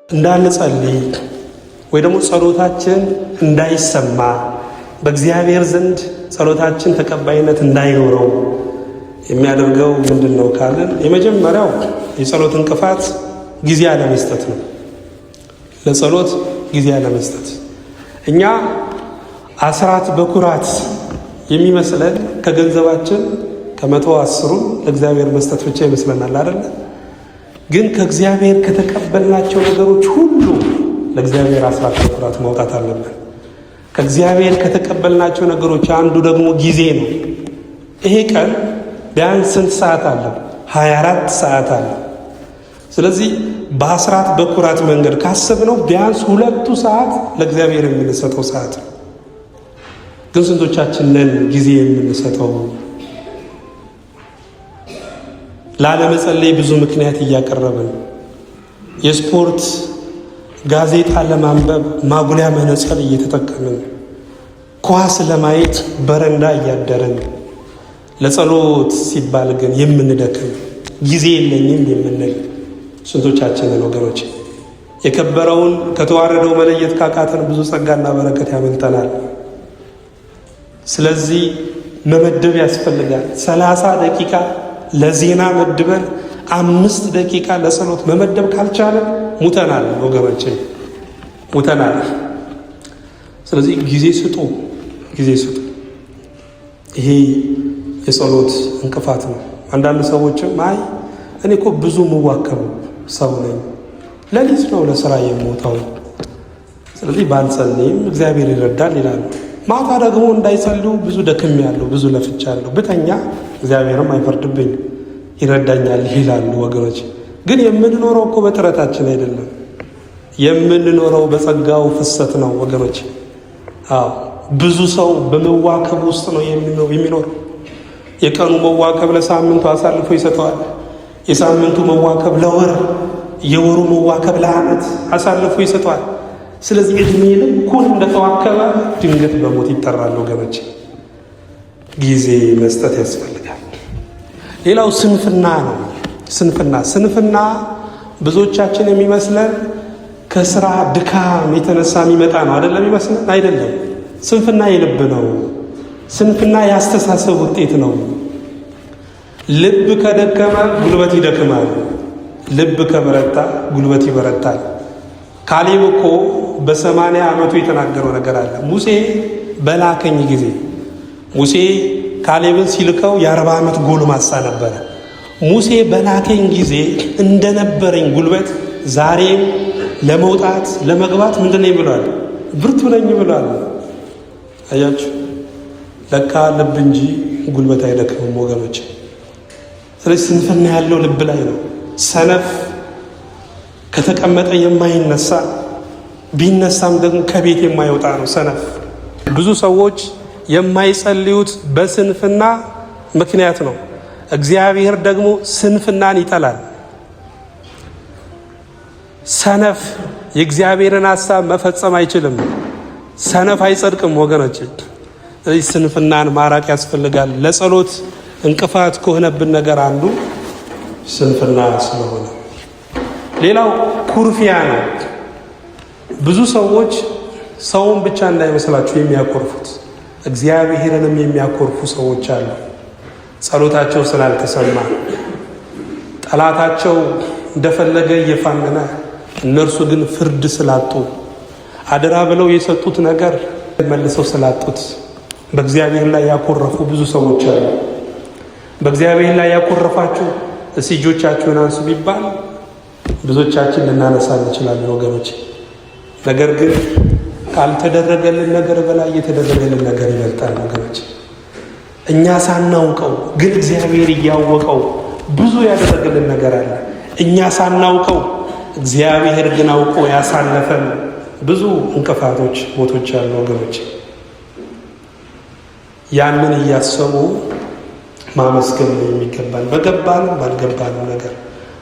እንዳንጸልይ ወይ ደግሞ ጸሎታችን እንዳይሰማ በእግዚአብሔር ዘንድ ጸሎታችን ተቀባይነት እንዳይኖረው የሚያደርገው ምንድነው ካልን የመጀመሪያው የጸሎት እንቅፋት ጊዜ አለመስጠት ነው። ለጸሎት ጊዜ አለመስጠት። እኛ አስራት በኩራት የሚመስለን ከገንዘባችን ከ110 ለእግዚአብሔር መስጠት ብቻ ይመስለናል አይደል? ግን ከእግዚአብሔር ከተቀበልናቸው ነገሮች ሁሉ ለእግዚአብሔር አስራት በኩራት ማውጣት አለብን። ከእግዚአብሔር ከተቀበልናቸው ነገሮች አንዱ ደግሞ ጊዜ ነው። ይሄ ቀን ቢያንስ ስንት ሰዓት አለ? 24 ሰዓት አለ። ስለዚህ በአስራት በኩራት መንገድ ካሰብነው ቢያንስ 2 ሰዓት ለእግዚአብሔር የምንሰጠው ሰዓት ነው። ግን ስንቶቻችን ነን ጊዜ የምንሰጠው? ላለመጸለይ ብዙ ምክንያት እያቀረብን የስፖርት ጋዜጣ ለማንበብ ማጉሊያ መነጽር እየተጠቀምን ኳስ ለማየት በረንዳ እያደረን ለጸሎት ሲባል ግን የምንደክም ጊዜ የለኝም የምንል ስንቶቻችንን ወገኖች? የከበረውን ከተዋረደው መለየት ካቃተን ብዙ ጸጋና በረከት ያመልጠናል። ስለዚህ መመደብ ያስፈልጋል። 30 ደቂቃ ለዜና መድበን 5 ደቂቃ ለጸሎት መመደብ ካልቻለን ሙተናል ወገኖቼ፣ ሙተናል። ስለዚህ ጊዜ ስጡ፣ ጊዜ ስጡ። ይሄ የጸሎት እንቅፋት ነው። አንዳንድ ሰዎችም አይ እኔ እኮ ብዙ ምዋከብ ሰው ነኝ፣ ለሊት ነው ለስራ የምወጣው፣ ስለዚህ ባልጸልይም እግዚአብሔር ይረዳል ይላሉ። ማታ ደግሞ እንዳይጸልዩ ብዙ ደክሜያለሁ፣ ብዙ ለፍቻለሁ፣ ብተኛ እግዚአብሔርም አይፈርድብኝ ይረዳኛል ይላሉ ወገኖች። ግን የምንኖረው እኮ በጥረታችን አይደለም፣ የምንኖረው በጸጋው ፍሰት ነው ወገኖች። ብዙ ሰው በመዋከብ ውስጥ ነው የሚኖረው። የቀኑ መዋከብ ለሳምንቱ አሳልፎ ይሰጠዋል። የሳምንቱ መዋከብ ለወር፣ የወሩ መዋከብ ለዓመት አሳልፎ ይሰጠዋል። ስለዚህ እድሜ ልኩን እንደተዋከበ ድንገት በሞት ይጠራል ወገኖች። ጊዜ መስጠት ያስፈልጋል። ሌላው ስንፍና ነው። ስንፍና ብዙዎቻችን የሚመስለን ከስራ ድካም የተነሳ የሚመጣ ነው አይደለም? ይመስለን አይደለም። ስንፍና የልብ ነው። ስንፍና የአስተሳሰብ ውጤት ነው። ልብ ከደከመ ጉልበት ይደክማል። ልብ ከበረታ ጉልበት ይበረታል። ካሌብ እኮ በ80 ዓመቱ የተናገረው ነገር አለ። ሙሴ በላከኝ ጊዜ ሙሴ ካሌብን ሲልከው የ40 ዓመት ጎልማሳ ነበረ። ሙሴ በላከኝ ጊዜ እንደነበረኝ ጉልበት ዛሬም ለመውጣት ለመግባት ምንድነኝ ብሏል? ብርቱ ነኝ ብሏል። አያችሁ፣ ለካ ልብ እንጂ ጉልበት አይደክምም ወገኖች። ስለዚህ ስንፍና ያለው ልብ ላይ ነው። ሰነፍ ከተቀመጠ የማይነሳ ቢነሳም ደግሞ ከቤት የማይወጣ ነው ሰነፍ። ብዙ ሰዎች የማይጸልዩት በስንፍና ምክንያት ነው። እግዚአብሔር ደግሞ ስንፍናን ይጠላል። ሰነፍ የእግዚአብሔርን ሐሳብ መፈጸም አይችልም። ሰነፍ አይጸድቅም ወገኖች። ስለዚህ ስንፍናን ማራቅ ያስፈልጋል። ለጸሎት እንቅፋት ከሆነብን ነገር አንዱ ስንፍና ስለሆነ፣ ሌላው ኩርፊያ ነው። ብዙ ሰዎች ሰውን ብቻ እንዳይመስላችሁ የሚያኮርፉት እግዚአብሔርንም የሚያኮርፉ ሰዎች አሉ። ጸሎታቸው ስላልተሰማ ጠላታቸው እንደፈለገ እየፋነነ እነርሱ ግን ፍርድ ስላጡ አደራ ብለው የሰጡት ነገር መልሰው ስላጡት በእግዚአብሔር ላይ ያኮረፉ ብዙ ሰዎች አሉ። በእግዚአብሔር ላይ ያኮረፋችሁ እስቲ እጆቻችሁን አንሱ ቢባል ብዙዎቻችን ልናነሳ እንችላለን ወገኖች። ነገር ግን ካልተደረገልን ነገር በላይ የተደረገልን ነገር ይበልጣል ወገኖች። እኛ ሳናውቀው ግን እግዚአብሔር እያወቀው ብዙ ያደረገልን ነገር አለ። እኛ ሳናውቀው እግዚአብሔር ግን አውቆ ያሳለፈን ብዙ እንቅፋቶች ሞቶች አሉ ወገኖች። ያንን እያሰቡ ማመስገን ነው የሚገባን። በገባንም ባልገባንም ነገር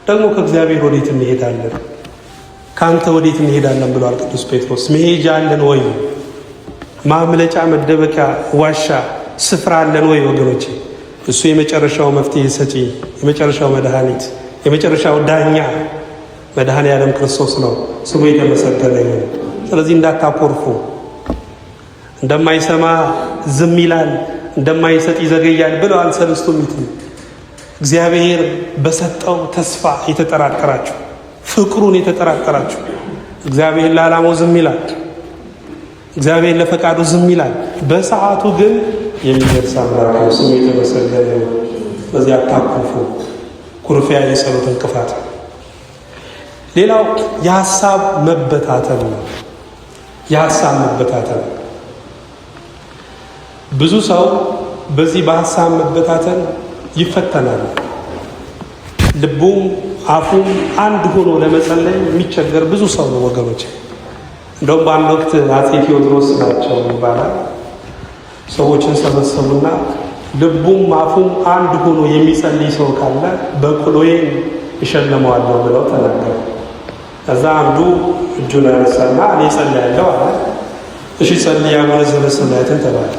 ደግሞ ከእግዚአብሔር ወዴት እንሄዳለን? ካንተ ወዴት እንሄዳለን ብሏል ቅዱስ ጴጥሮስ። መሄጃ አለን ወይ? ማምለጫ መደበቂያ ዋሻ ስፍራ አለን ወይ ወገኖች? እሱ የመጨረሻው መፍትሄ ሰጪ፣ የመጨረሻው መድኃኒት፣ የመጨረሻው ዳኛ መድኃኔ ዓለም ክርስቶስ ነው። ስሙ የተመሰገነ ይሁን። ስለዚህ እንዳታኮርፉ። እንደማይሰማ ዝም ይላል፣ እንደማይሰጥ ይዘገያል ብለዋል ሰለስቱ ምዕት። እግዚአብሔር በሰጠው ተስፋ የተጠራጠራችሁ፣ ፍቅሩን የተጠራጠራችሁ፣ እግዚአብሔር ለዓላማው ዝም ይላል፣ እግዚአብሔር ለፈቃዱ ዝም ይላል። በሰዓቱ ግን የሚደርስ አምላክ ነው። ስሙ የተመሰገነ ይሁን። በዚህ አታኩርፉ። ኩርፊያ የጸሎት እንቅፋት። ሌላው የሐሳብ መበታተን ነው። የሐሳብ መበታተን ብዙ ሰው በዚህ በሐሳብ መበታተን ይፈተናል። ልቡም አፉም አንድ ሆኖ ለመጸለይ የሚቸገር ብዙ ሰው ነው ወገኖች። እንደውም በአንድ ወቅት አፄ ቴዎድሮስ ናቸው ይባላል ሰዎችን ሰበሰቡና ልቡም አፉም አንድ ሆኖ የሚጸልይ ሰው ካለ በቅሎዬን እሸልመዋለሁ ብለው ተናገሩ። ከዛ አንዱ እጁን አነሳና እኔ ጸልያለሁ አለ። እሺ ጸልይ አቡነ ዘበሰማያትን ተባለ።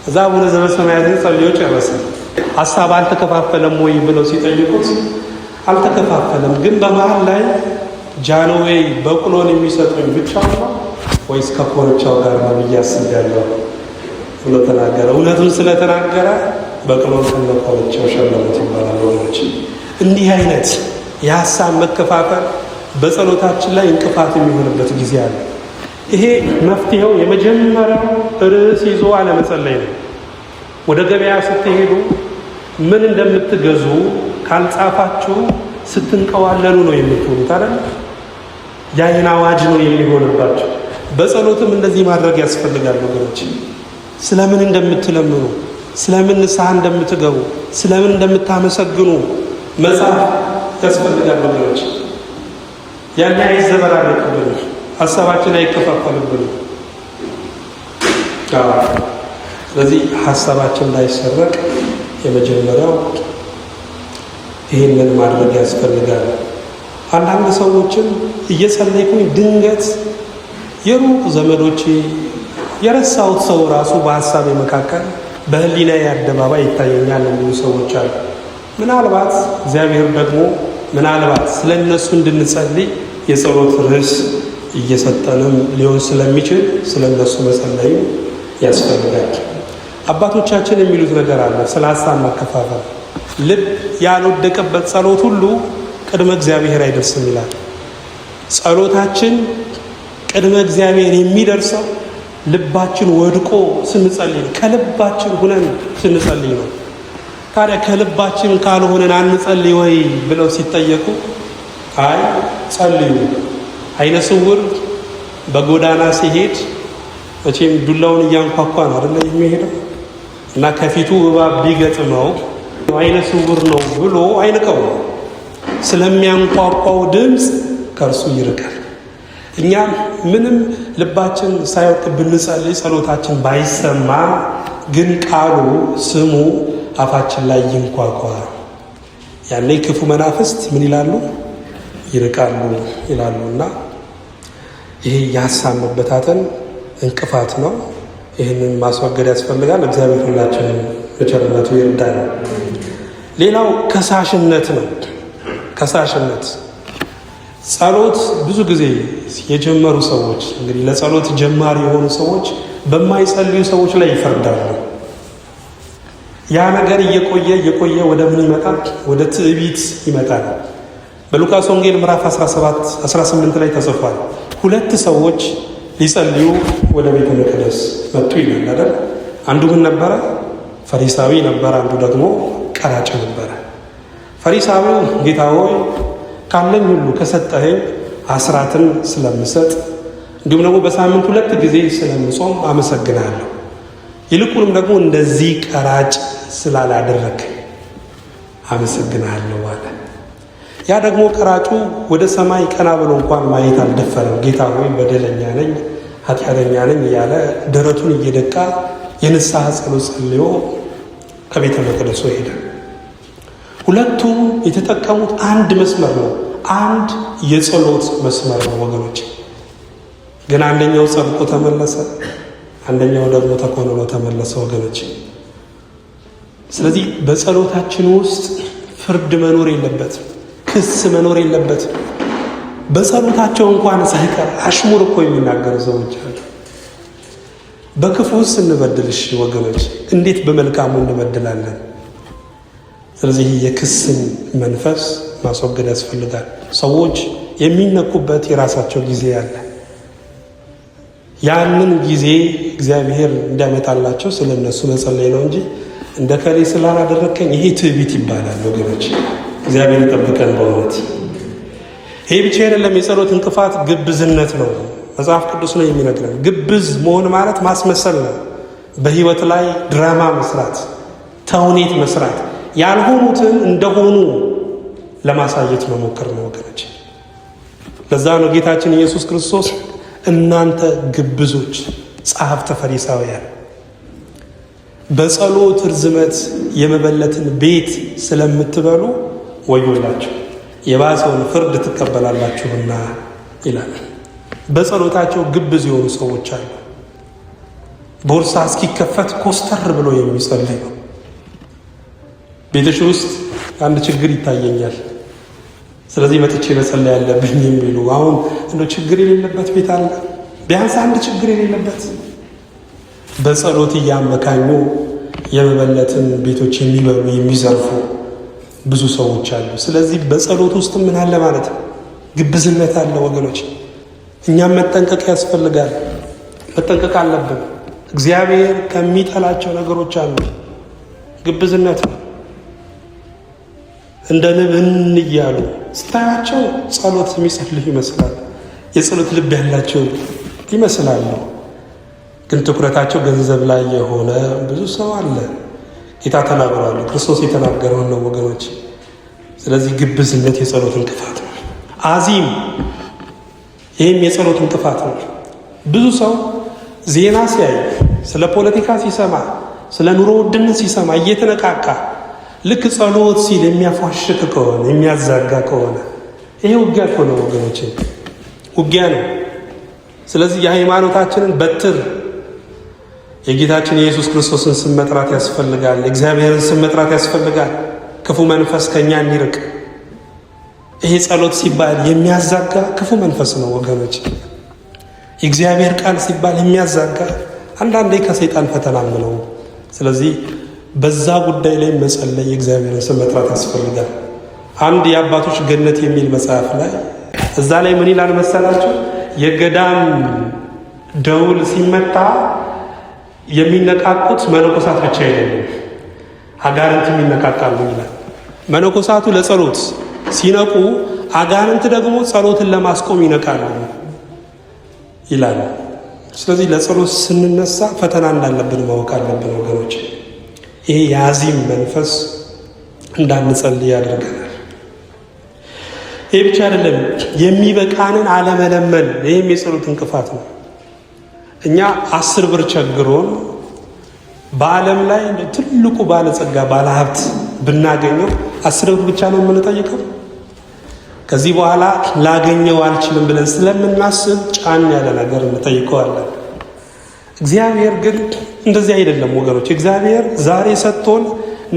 እዛ አቡነ ዘበሰማያትን ጸልዮ ጨረሰ። ሐሳብ አልተከፋፈለም ወይ ብለው ሲጠይቁት አልተከፋፈለም፣ ግን በመሃል ላይ ጃንሆይ በቅሎን የሚሰጡኝ ብቻው ነው ወይስ ከኮርቻው ጋር ነው ብዬ አስቤያለሁ ብሎ ተናገረ። እውነቱን ስለተናገረ በቅሎን ከነኮርቻው ሸለሙት ይባላል ወገኖች። እንዲህ አይነት የሐሳብ መከፋፈል በጸሎታችን ላይ እንቅፋት የሚሆንበት ጊዜ አለ። ይሄ መፍትሄው የመጀመሪያው ርዕስ ይዞ አለመጸለይ ነው። ወደ ገበያ ስትሄዱ ምን እንደምትገዙ ካልጻፋችሁ ስትንቀዋለሉ ነው የምትሆኑት አይደል? የዓይን አዋጅ ነው የሚሆንባችሁ። በጸሎትም እንደዚህ ማድረግ ያስፈልጋል ወገኖች። ስለምን እንደምትለምኑ፣ ስለምን ንስሐ እንደምትገቡ፣ ስለምን እንደምታመሰግኑ መጻፍ ያስፈልጋል ወገኖች። ያን አይዘበራረቅብን፣ ሐሳባችን አይከፋፈልብን። ስለዚህ ሐሳባችን እንዳይሰረቅ የመጀመሪያው ይህንን ማድረግ ያስፈልጋል። አንዳንድ ሰዎችም እየጸለይኩኝ ድንገት የሩቅ ዘመዶቼ የረሳሁት ሰው ራሱ በሐሳቤ መካከል በህሊናዬ አደባባይ ይታየኛል የሚሉ ሰዎች አሉ። ምናልባት እግዚአብሔር ደግሞ ምናልባት ስለ እነሱ እንድንጸልይ የጸሎት ርዕስ እየሰጠንም ሊሆን ስለሚችል ስለ እነሱ መጸለዩ ያስፈልጋል። አባቶቻችን የሚሉት ነገር አለ ስለ ሐሳብ መከፋፈል። ልብ ያልወደቀበት ጸሎት ሁሉ ቅድመ እግዚአብሔር አይደርስም ይላል። ጸሎታችን ቅድመ እግዚአብሔር የሚደርሰው ልባችን ወድቆ ስንጸልይ፣ ከልባችን ሁነን ስንጸልይ ነው። ታዲያ ከልባችን ካልሆነን አንጸልይ ወይ ብለው ሲጠየቁ አይ ጸልዩ። አይነ ስውር በጎዳና ሲሄድ መቼም ዱላውን እያንኳኳ ነው አይደለ የሚሄደው፣ እና ከፊቱ እባብ ቢገጥመው አይነ ስውር ነው ብሎ አይንቀው፣ ስለሚያንኳኳው ድምፅ ከእርሱ ይርቃል። እኛም ምንም ልባችን ሳይወድቅ ብንጸልይ ጸሎታችን ባይሰማ ግን ቃሉ ስሙ አፋችን ላይ ይንኳኳ። ያኔ ክፉ መናፍስት ምን ይላሉ? ይርቃሉ ይላሉ። እና ይሄ የሐሳብ መበታተን እንቅፋት ነው። ይህንን ማስወገድ ያስፈልጋል። እግዚአብሔር ሁላችንን በቸርነቱ ይርዳል። ሌላው ከሳሽነት ነው። ከሳሽነት ጸሎት ብዙ ጊዜ የጀመሩ ሰዎች እንግዲህ ለጸሎት ጀማሪ የሆኑ ሰዎች በማይጸልዩ ሰዎች ላይ ይፈርዳሉ። ያ ነገር እየቆየ ወደ ምን ይመጣል? ወደ ትዕቢት ይመጣል። በሉቃስ ወንጌል ምዕራፍ 18 ላይ ተጽፏል። 2 ሰዎች ሊጸልዩ ወደ ቤተ መቅደስ መጡ ይላል አይደል? አንዱ ምን ነበረ? ፈሪሳዊ ነበረ። አንዱ ደግሞ ቀራጭ ነበረ። ፈሪሳዊው ጌታ ሆይ ካለኝ ሁሉ ከሰጠኸኝ አስራትን ስለምሰጥ እንዲሁም ደግሞ በሳምንት 2 ጊዜ ስለምጾም አመሰግናለሁ፣ ይልቁንም ደግሞ እንደዚህ ቀራጭ ስላላደረክ አመሰግናለሁ አለ። ያ ደግሞ ቀራጩ ወደ ሰማይ ቀና ብሎ እንኳን ማየት አልደፈረም። ጌታ ሆይ በደለኛ ነኝ፣ ኃጢአተኛ ነኝ እያለ ደረቱን እየደቃ የንስሐ ጸሎት ጸልዮ ከቤተ መቅደሱ ሄደ። ሁለቱም የተጠቀሙት አንድ መስመር ነው፣ አንድ የጸሎት መስመር ነው ወገኖች። ግን አንደኛው ጸድቆ ተመለሰ፣ አንደኛው ደግሞ ተኮንኖ ተመለሰ ወገኖች። ስለዚህ በጸሎታችን ውስጥ ፍርድ መኖር የለበትም፣ ክስ መኖር የለበትም። በጸሎታቸው እንኳን ሳይቀር አሽሙር እኮ የሚናገሩ ሰዎች አሉ። በክፉስ እንበድልሽ ወገኖች፣ እንዴት በመልካሙ እንበድላለን? ስለዚህ የክስን መንፈስ ማስወገድ ያስፈልጋል። ሰዎች የሚነኩበት የራሳቸው ጊዜ አለ። ያንን ጊዜ እግዚአብሔር እንዲያመጣላቸው ስለነሱ መጸለይ ነው እንጂ እንደ ከሌ ስላላደረከኝ ይሄ ትዕቢት ይባላል ወገኖች። እግዚአብሔር ይጠብቀን በእውነት። ይሄ ብቻ አይደለም። የጸሎት እንቅፋት ግብዝነት ነው። መጽሐፍ ቅዱስ ነው የሚነግረን። ግብዝ መሆን ማለት ማስመሰል ነው። በህይወት ላይ ድራማ መስራት፣ ተውኔት መስራት፣ ያልሆኑትን እንደሆኑ ለማሳየት መሞከር ነው ወገኖች። ለዛ ነው ጌታችን ኢየሱስ ክርስቶስ እናንተ ግብዞች ጸሐፍተ ፈሪሳውያን በጸሎት ርዝመት የመበለትን ቤት ስለምትበሉ ወዮላችሁ የባሰውን ፍርድ ትቀበላላችሁና ይላል። በጸሎታቸው ግብዝ የሆኑ ሰዎች አሉ። ቦርሳ እስኪከፈት ኮስተር ብሎ የሚጸልይ ነው። ቤትሽ ውስጥ አንድ ችግር ይታየኛል፣ ስለዚህ መጥቼ መጸለይ ያለብኝ የሚሉ አሁን እንደው ችግር የሌለበት ቤት አለ? ቢያንስ አንድ ችግር የሌለበት በጸሎት እያመካኙ የመበለትን ቤቶች የሚበሉ የሚዘርፉ ብዙ ሰዎች አሉ። ስለዚህ በጸሎት ውስጥ ምን አለ ማለት ነው? ግብዝነት አለ ወገኖች። እኛም መጠንቀቅ ያስፈልጋል። መጠንቀቅ አለብን። እግዚአብሔር ከሚጠላቸው ነገሮች አሉ ግብዝነት ነው። እንደ ንብን እያሉ ስታያቸው ጸሎት የሚጸልዩ ይመስላል። የጸሎት ልብ ያላቸው ይመስላሉ። ግን ትኩረታቸው ገንዘብ ላይ የሆነ ብዙ ሰው አለ። ጌታ ተናግሯል። ክርስቶስ የተናገረውን ነው ወገኖች። ስለዚህ ግብዝነት የጸሎት እንቅፋት ነው። አዚም ይህም የጸሎት እንቅፋት ነው። ብዙ ሰው ዜና ሲያይ፣ ስለ ፖለቲካ ሲሰማ፣ ስለ ኑሮ ውድነት ሲሰማ እየተነቃቃ ልክ ጸሎት ሲል የሚያፏሽክ ከሆነ የሚያዛጋ ከሆነ ይሄ ውጊያ እኮ ነው ወገኖች፣ ውጊያ ነው። ስለዚህ የሃይማኖታችንን በትር የጌታችን የኢየሱስ ክርስቶስን ስም መጥራት ያስፈልጋል። የእግዚአብሔርን ስም መጥራት ያስፈልጋል። ክፉ መንፈስ ከኛ እንዲርቅ። ይሄ ጸሎት ሲባል የሚያዛጋ ክፉ መንፈስ ነው ወገኖች። የእግዚአብሔር ቃል ሲባል የሚያዛጋ አንዳንዴ ከሰይጣን ፈተናም ነው። ስለዚህ በዛ ጉዳይ ላይ መጸለይ፣ የእግዚአብሔርን ስም መጥራት ያስፈልጋል። አንድ የአባቶች ገነት የሚል መጽሐፍ ላይ እዛ ላይ ምን ይላል መሰላችሁ? የገዳም ደውል ሲመታ የሚነቃቁት መነኮሳት ብቻ አይደሉም፣ አጋንንትም ይነቃቃሉ ይላል። መነኮሳቱ ለጸሎት ሲነቁ፣ አጋንንት ደግሞ ጸሎትን ለማስቆም ይነቃሉ ይላል። ስለዚህ ለጸሎት ስንነሳ ፈተና እንዳለብን ማወቅ አለብን ወገኖች። ይሄ የአዚም መንፈስ እንዳንጸልይ ያደርገናል። ይህ ብቻ አይደለም፣ የሚበቃንን አለመለመን፣ ይህም የጸሎት እንቅፋት ነው። እኛ 10 ብር ቸግሮን በዓለም ላይ ትልቁ ባለጸጋ ባለሀብት ብናገኘው 10 ብር ብቻ ነው የምንጠይቀው። ከዚህ በኋላ ላገኘው አልችልም ብለን ስለምናስብ ጫን ያለ ነገር እንጠይቀዋለን። እግዚአብሔር ግን እንደዚህ አይደለም ወገኖች። እግዚአብሔር ዛሬ ሰጥቶን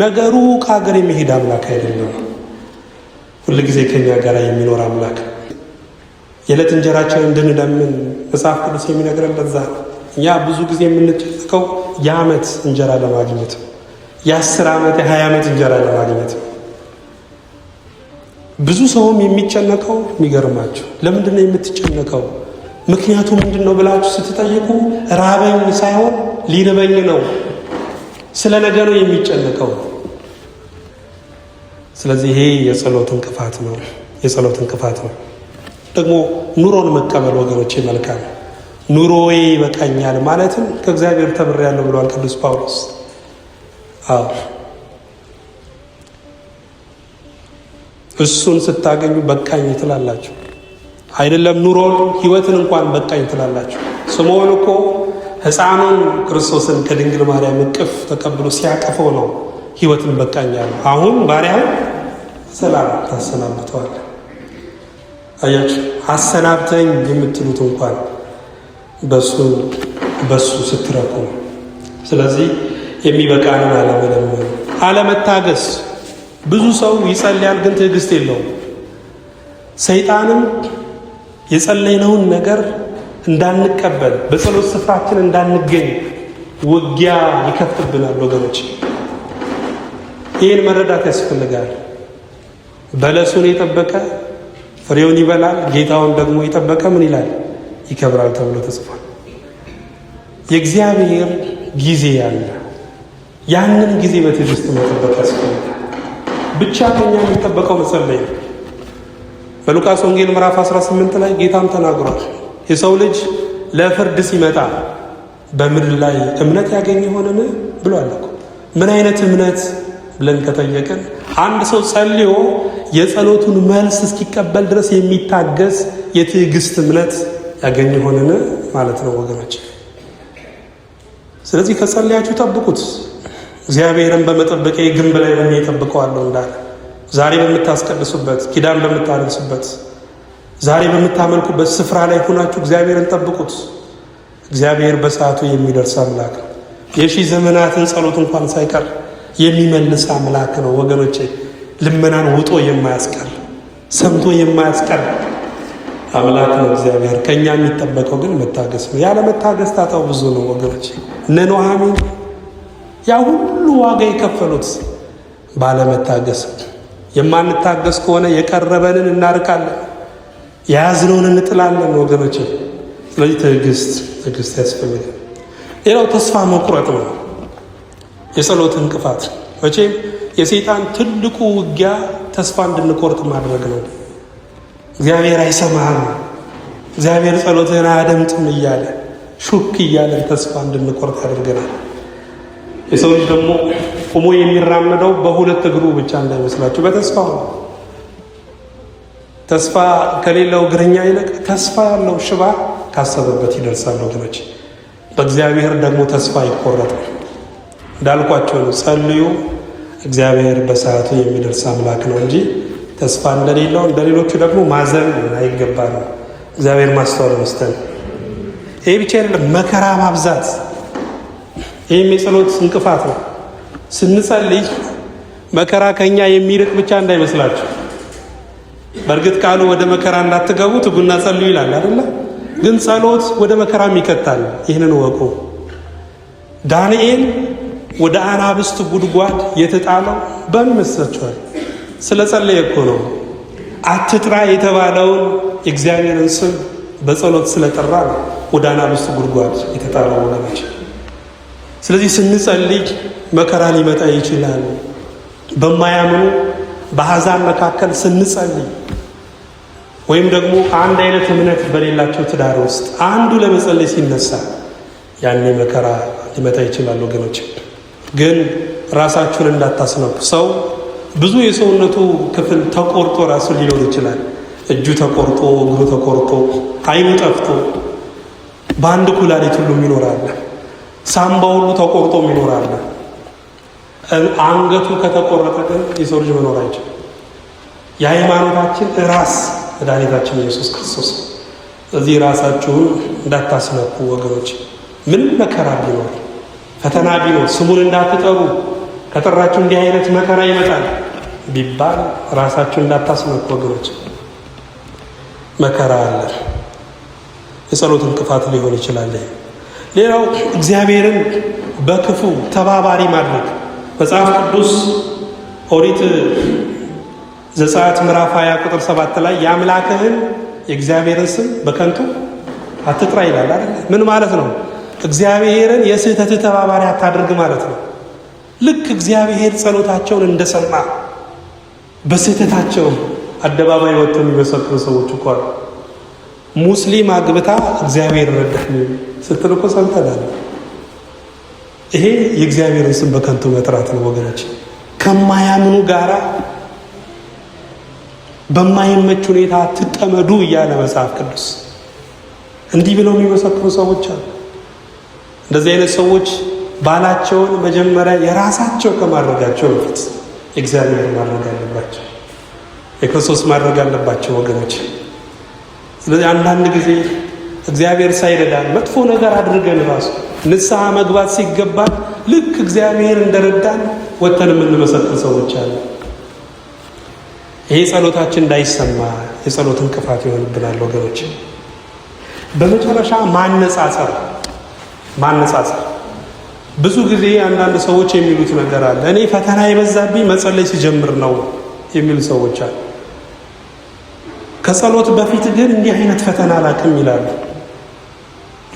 ነገሩ ከሀገር የሚሄድ አምላክ አይደለም። ሁል ጊዜ ከኛ ጋር የሚኖር አምላክ። የዕለት እንጀራችንን እንድንለምን መጽሐፍ ቅዱስ የሚነግረን ለዛ ነው። እኛ ብዙ ጊዜ የምንጨነቀው የዓመት እንጀራ ለማግኘት ነው። የ10 ዓመት የ20 ዓመት እንጀራ ለማግኘት ነው። ብዙ ሰውም የሚጨነቀው የሚገርማቸው ለምንድን ነው የምትጨነቀው? ምክንያቱ ምንድን ነው ብላችሁ ስትጠይቁ ራበኝ ሳይሆን ሊርበኝ ነው፣ ስለ ነገ ነው የሚጨነቀው። ስለዚህ ይሄ የጸሎት እንቅፋት ነው። የጸሎት እንቅፋት ነው። ደግሞ ኑሮን መቀበል ወገኖቼ መልካም። ኑሮዬ ይበቃኛል ማለትም ከእግዚአብሔር ተምሬያለሁ ብሏል ቅዱስ ጳውሎስ። አዎ እሱን ስታገኙ በቃኝ ትላላችሁ። አይደለም ኑሮን ህይወትን እንኳን በቃኝ ትላላችሁ። ስምዖን እኮ ሕፃኑን ክርስቶስን ከድንግል ማርያም እቅፍ ተቀብሎ ሲያቀፈው ነው ህይወትን በቃኝ ያለው። አሁን ባሪያውን ሰላም ታሰናብተዋል። አያችሁ፣ አሰናብተኝ የምትሉት እንኳን በሱ ስትረኩ ነው። ስለዚህ የሚበቃንን አለመለመን፣ አለመታገስ። ብዙ ሰው ይጸልያል ግን ትዕግስት የለውም። ሰይጣንም የጸለይነውን ነገር እንዳንቀበል፣ በጸሎት ስፍራችን እንዳንገኝ ውጊያ ይከፍትብናል ወገኖች። ይህን መረዳት ያስፈልጋል። በለሱን የጠበቀ ፍሬውን ይበላል፣ ጌታውን ደግሞ የጠበቀ ምን ይላል? ይከብራል ተብሎ ተጽፏል። የእግዚአብሔር ጊዜ ያለ፣ ያንን ጊዜ በትዕግስት መጠበቅ ያስፈልጋል። ብቻ ከኛ የሚጠበቀው መጸለይ ነው። በሉቃስ ወንጌል ምዕራፍ 18 ላይ ጌታም ተናግሯል። የሰው ልጅ ለፍርድ ሲመጣ በምድር ላይ እምነት ያገኝ ይሆንን ብሏል እኮ። ምን አይነት እምነት ብለን ከጠየቅን አንድ ሰው ጸልዮ የጸሎቱን መልስ እስኪቀበል ድረስ የሚታገስ የትዕግስት እምነት ያገኝ ይሆንን ማለት ነው ወገኖች። ስለዚህ ከጸለያችሁ ጠብቁት። እግዚአብሔርን በመጠበቅ ግንብ ላይ ሆኜ እጠብቀዋለሁ እንዳለ ዛሬ በምታስቀድሱበት፣ ኪዳን በምታደርሱበት፣ ዛሬ በምታመልኩበት ስፍራ ላይ ሆናችሁ እግዚአብሔርን ጠብቁት። እግዚአብሔር በሰዓቱ የሚደርስ አምላክ ነው። የሺህ ዘመናትን ጸሎት እንኳን ሳይቀር የሚመልስ አምላክ ነው ወገኖቼ። ልመናን ውጦ የማያስቀር ሰምቶ የማያስቀር አምላክ ነው እግዚአብሔር። ከኛ የሚጠበቀው ግን መታገስ ነው። ያለ መታገስ ታጣው ብዙ ነው ወገኖቼ። እነ ኑኃሚን ያ ሁሉ ዋጋ የከፈሉት ባለመታገስ። የማንታገስ ከሆነ የቀረበንን እናርቃለን፣ የያዝነውን እንጥላለን ወገኖቼ። ስለዚህ ትዕግስት ያስፈልጋል። ሌላው ተስፋ መቁረጥ ነው። የጸሎት እንቅፋት መቼም የሰይጣን ትልቁ ውጊያ ተስፋ እንድንቆርጥ ማድረግ ነው። እግዚአብሔር አይሰማህም፣ እግዚአብሔር ጸሎትህን አያደምጥም እያለ ሹክ እያለን ተስፋ እንድንቆርጥ ያደርገናል። የሰው ልጅ ደግሞ ቆሞ የሚራመደው በሁለት እግሩ ብቻ እንዳይመስላችሁ በተስፋው ነው። ተስፋ ከሌለው እግረኛ ይልቅ ተስፋ ያለው ሽባ ካሰበበት ይደርሳል ወገኖች። በእግዚአብሔር ደግሞ ተስፋ አይቆረጥም። እንዳልኳቸው ነው፣ ጸልዩ፣ እግዚአብሔር በሰዓቱ የሚደርስ አምላክ ነው እንጂ ተስፋ እንደሌለው እንደሌሎቹ ደግሞ ማዘን አይገባንም። እግዚአብሔር ማስተዋል መስጠን። ይሄ ብቻ አይደለም፣ መከራ ማብዛት ይህም የጸሎት እንቅፋት ነው። ስንጸልይ መከራ ከኛ የሚርቅ ብቻ እንዳይመስላችሁ። በእርግጥ ቃሉ ወደ መከራ እንዳትገቡ ትጉና ጸልዩ ይላል አይደለ? ግን ጸሎት ወደ መከራም ይከታል። ይህንን ወቁ። ዳንኤል ወደ አናብስት ጉድጓድ የተጣለው በምን መስላችኋል? ስለ ጸለየ እኮ ነው። አትጥራ የተባለውን የእግዚአብሔርን ስም በጸሎት ስለጠራ ነው ወደ አናብስት ጉድጓድ የተጣለው ወላጆች። ስለዚህ ስንጸልይ መከራ ሊመጣ ይችላል። በማያምኑ በአሕዛብ መካከል ስንጸልይ ወይም ደግሞ አንድ አይነት እምነት በሌላቸው ትዳር ውስጥ አንዱ ለመጸለይ ሲነሳ ያኔ መከራ ሊመጣ ይችላል ወገኖች። ግን ራሳችሁን እንዳታስነኩ። ሰው ብዙ የሰውነቱ ክፍል ተቆርጦ ራሱ ሊኖር ይችላል። እጁ ተቆርጦ፣ እግሩ ተቆርጦ፣ ዓይኑ ጠፍቶ፣ በአንድ ኩላሊት ሁሉም ይኖራል። ሳምባ ሁሉ ተቆርጦ ይኖራል። አንገቱ ከተቆረጠ ግን የሰው ልጅ መኖር አይችልም። የሃይማኖታችን ራስ መድኃኒታችን ኢየሱስ ክርስቶስ። ስለዚህ ራሳችሁን እንዳታስነኩ ወገኖች። ምንም መከራ ቢኖር ፈተና ቢኖር ስሙን እንዳትጠሩ፣ ከጠራችሁ እንዲህ አይነት መከራ ይመጣል ቢባል ራሳችሁን እንዳታስነኩ ወገኖች። መከራ አለ፣ የጸሎት እንቅፋት ሊሆን ይችላል። ሌላው እግዚአብሔርን በክፉ ተባባሪ ማድረግ። መጽሐፍ ቅዱስ ኦሪት ዘጸአት ምዕራፍ 20 ቁጥር 7 ላይ የአምላክህን የእግዚአብሔርን ስም በከንቱ አትጥራ ይላል አይደል? ምን ማለት ነው? እግዚአብሔርን የስህተት ተባባሪ አታድርግ ማለት ነው። ልክ እግዚአብሔር ጸሎታቸውን እንደሰማ በስህተታቸው አደባባይ ወጥተው የሚመሰክሩ ሰዎች እኮ አሉ። ሙስሊም አግብታ እግዚአብሔር ረዳኝ ስትል እኮ ሰምተናል። ይሄ የእግዚአብሔርን ስም በከንቱ መጥራት ነው ወገኖች። ከማያምኑ ጋራ በማይመች ሁኔታ ትጠመዱ እያለ መጽሐፍ ቅዱስ እንዲህ ብለው የሚመሰክሩ ሰዎች አሉ። እንደዚህ አይነት ሰዎች ባላቸውን መጀመሪያ የራሳቸው ከማድረጋቸው በፊት እግዚአብሔር ማድረግ አለባቸው፣ የክርስቶስ ማድረግ አለባቸው ወገኖች። ስለዚህ አንዳንድ ጊዜ እግዚአብሔር ሳይረዳን መጥፎ ነገር አድርገን ራሱ ንስሐ መግባት ሲገባን ልክ እግዚአብሔር እንደረዳን ወጥተን የምንመሰክር ሰዎች አሉ። ይሄ ጸሎታችን እንዳይሰማ የጸሎት እንቅፋት ይሆንብናል ወገኖች። በመጨረሻ ማነጻጸር። ብዙ ጊዜ አንዳንድ ሰዎች የሚሉት ነገር አለ። እኔ ፈተና የበዛብኝ መጸለይ ሲጀምር ነው የሚሉ ሰዎች አሉ። ከጸሎት በፊት ግን እንዲህ አይነት ፈተና አላውቅም ይላሉ።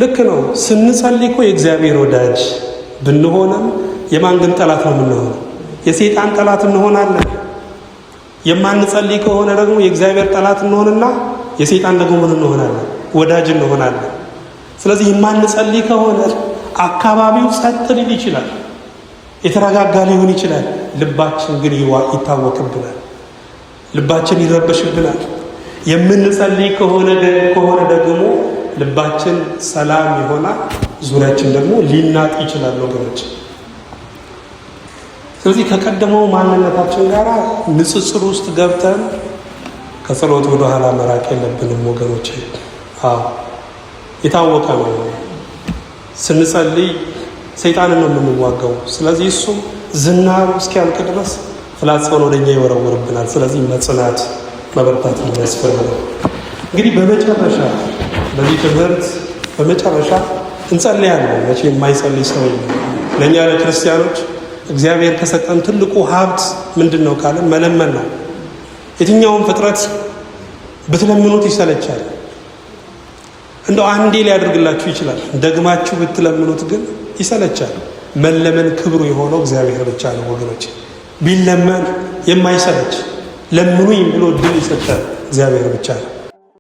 ልክ ነው። ስንጸልይ እኮ የእግዚአብሔር ወዳጅ ብንሆንም የማን ግን ጠላት ነው የምንሆነው? የሰይጣን ጠላት እንሆናለን። የማንጸልይ ከሆነ ደግሞ የእግዚአብሔር ጠላት እንሆንና የሰይጣን ደግሞ ምን እንሆናለን? ወዳጅ እንሆናለን። ስለዚህ የማንጸልይ ከሆነ አካባቢው ጸጥ ሊል ይችላል፣ የተረጋጋ ሊሆን ይችላል። ልባችን ግን ይታወክብናል፣ ልባችን ይረበሽብናል። የምንጸልይ ከሆነ ደግሞ ልባችን ሰላም ይሆናል፣ ዙሪያችን ደግሞ ሊናጥ ይችላል ወገኖች። ስለዚህ ከቀደመው ማንነታችን ጋር ንጽጽር ውስጥ ገብተን ከጸሎት ወደ ኋላ መራቅ የለብንም ወገኖች። የታወቀ ነው። ስንጸልይ ሰይጣንን ነው የምንዋጋው። ስለዚህ እሱ ዝናሩ እስኪያልቅ ድረስ ፍላጻውን ወደኛ ይወረውርብናል። ስለዚህ መጽናት፣ መበርታት ነው ያስፈልጋል። እንግዲህ በመጨረሻ በዚህ ትምህርት እንጸልያለን። መቼ የማይጸልይ ሰው ለእኛ ለክርስቲያኖች እግዚአብሔር ከሰጠን ትልቁ ሀብት ምንድን ነው ካለን መለመን ነው። የትኛውም ፍጥረት ብትለምኑት ይሰለቻል። እንደው አንዴ ሊያደርግላችሁ ይችላል። ደግማችሁ ብትለምኑት ግን ይሰለቻል። መለመን ክብሩ የሆነው እግዚአብሔር ብቻ ነው ወገኖች። ቢለመን የማይሰለች ለምኑኝ ብሎ ድል ይሰጣል እግዚአብሔር ብቻ ነው።